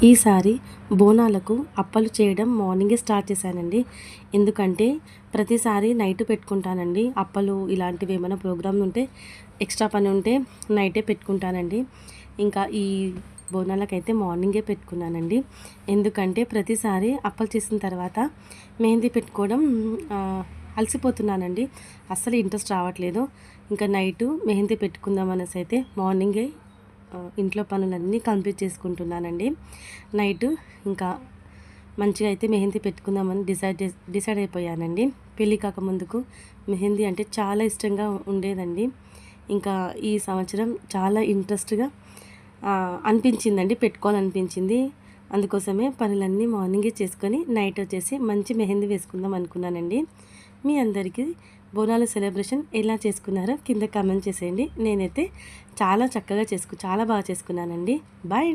ఈసారి బోనాలకు అప్పలు చేయడం మార్నింగే స్టార్ట్ చేశానండి. ఎందుకంటే ప్రతిసారి నైట్ పెట్టుకుంటానండి. అప్పలు ఇలాంటివి ఏమైనా ప్రోగ్రామ్ ఉంటే ఎక్స్ట్రా పని ఉంటే నైటే పెట్టుకుంటానండి. ఇంకా ఈ బోనాలకైతే మార్నింగే పెట్టుకున్నానండి. ఎందుకంటే ప్రతిసారి అప్పలు చేసిన తర్వాత మెహందీ పెట్టుకోవడం అలసిపోతున్నానండి. అస్సలు ఇంట్రెస్ట్ రావట్లేదు. ఇంకా నైటు మెహందీ పెట్టుకుందాం అనేసి అయితే మార్నింగే ఇంట్లో పనులన్నీ కంప్లీట్ చేసుకుంటున్నానండి. నైట్ ఇంకా మంచిగా అయితే మెహందీ పెట్టుకుందామని డిసైడ్ అయిపోయానండి. పెళ్ళి కాకముందుకు మెహందీ అంటే చాలా ఇష్టంగా ఉండేదండి. ఇంకా ఈ సంవత్సరం చాలా ఇంట్రెస్ట్గా అనిపించిందండి, పెట్టుకోవాలనిపించింది. అందుకోసమే పనులన్నీ మార్నింగే చేసుకొని నైట్ వచ్చేసి మంచి మెహందీ వేసుకుందాం అనుకున్నానండి. మీ అందరికీ బోనాల సెలబ్రేషన్ ఎలా చేసుకున్నారో కింద కామెంట్ చేసేయండి. నేనైతే చాలా చక్కగా చాలా బాగా చేసుకున్నానండి. బాయ్.